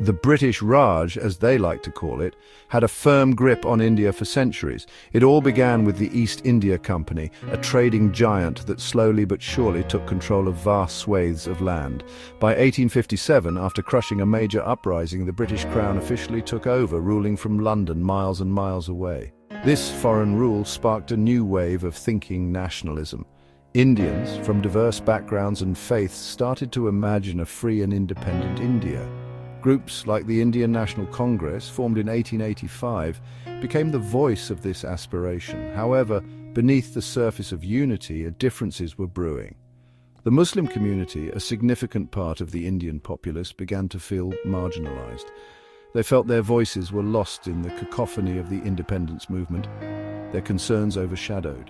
The British Raj, as they like to call it, had a firm grip on India for centuries. It all began with the East India Company, a trading giant that slowly but surely took control of vast swathes of land. By 1857, after crushing a major uprising, the British Crown officially took over, ruling from London, miles and miles away. This foreign rule sparked a new wave of thinking nationalism. Indians from diverse backgrounds and faiths started to imagine a free and independent India. Groups like the Indian National Congress, formed in 1885, became the voice of this aspiration. However, beneath the surface of unity, differences were brewing. The Muslim community, a significant part of the Indian populace, began to feel marginalized. They felt their voices were lost in the cacophony of the independence movement, their concerns overshadowed.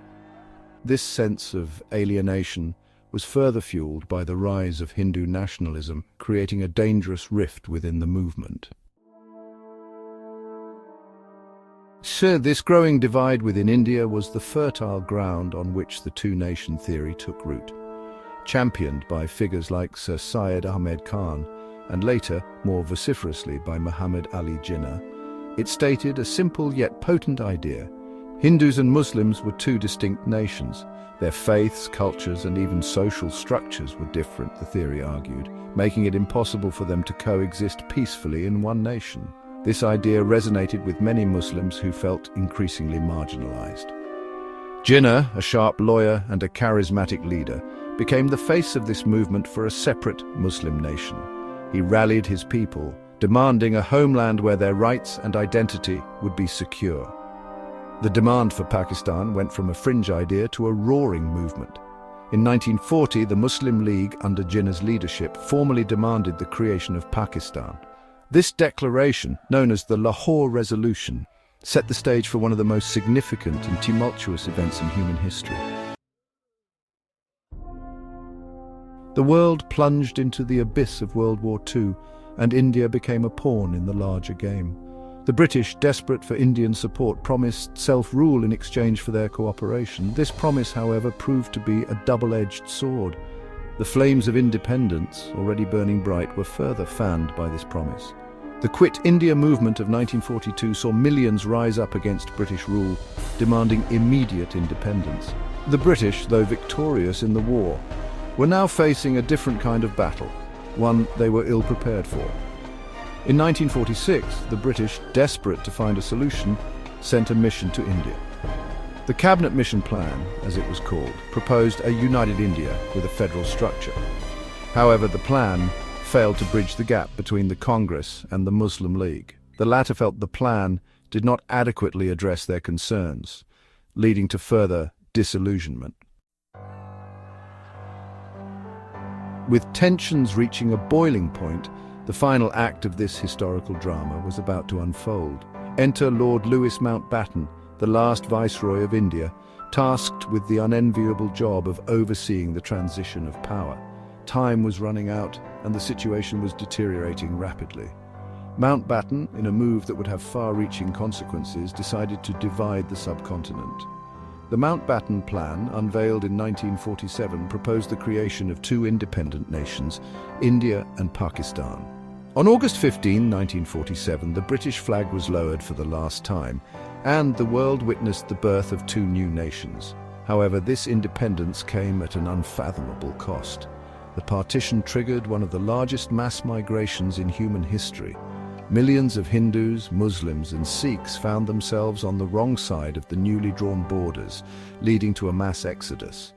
This sense of alienation was further fueled by the rise of Hindu nationalism, creating a dangerous rift within the movement. So this growing divide within India was the fertile ground on which the two-nation theory took root. Championed by figures like Sir Syed Ahmed Khan, and later, more vociferously, by Muhammad Ali Jinnah, it stated a simple yet potent idea. Hindus and Muslims were two distinct nations. Their faiths, cultures, and even social structures were different, the theory argued, making it impossible for them to coexist peacefully in one nation. This idea resonated with many Muslims who felt increasingly marginalized. Jinnah, a sharp lawyer and a charismatic leader, became the face of this movement for a separate Muslim nation. He rallied his people, demanding a homeland where their rights and identity would be secure. The demand for Pakistan went from a fringe idea to a roaring movement. In 1940, the Muslim League, under Jinnah's leadership, formally demanded the creation of Pakistan. This declaration, known as the Lahore Resolution, set the stage for one of the most significant and tumultuous events in human history. The world plunged into the abyss of World War II, and India became a pawn in the larger game. The British, desperate for Indian support, promised self-rule in exchange for their cooperation. This promise, however, proved to be a double-edged sword. The flames of independence, already burning bright, were further fanned by this promise. The Quit India movement of 1942 saw millions rise up against British rule, demanding immediate independence. The British, though victorious in the war, were now facing a different kind of battle, one they were ill-prepared for. In 1946, the British, desperate to find a solution, sent a mission to India. The Cabinet Mission Plan, as it was called, proposed a united India with a federal structure. However, the plan failed to bridge the gap between the Congress and the Muslim League. The latter felt the plan did not adequately address their concerns, leading to further disillusionment. With tensions reaching a boiling point, the final act of this historical drama was about to unfold. Enter Lord Louis Mountbatten, the last Viceroy of India, tasked with the unenviable job of overseeing the transition of power. Time was running out, and the situation was deteriorating rapidly. Mountbatten, in a move that would have far-reaching consequences, decided to divide the subcontinent. The Mountbatten Plan, unveiled in 1947, proposed the creation of two independent nations, India and Pakistan. On August 15, 1947, the British flag was lowered for the last time, and the world witnessed the birth of two new nations. However, this independence came at an unfathomable cost. The partition triggered one of the largest mass migrations in human history. Millions of Hindus, Muslims, and Sikhs found themselves on the wrong side of the newly drawn borders, leading to a mass exodus.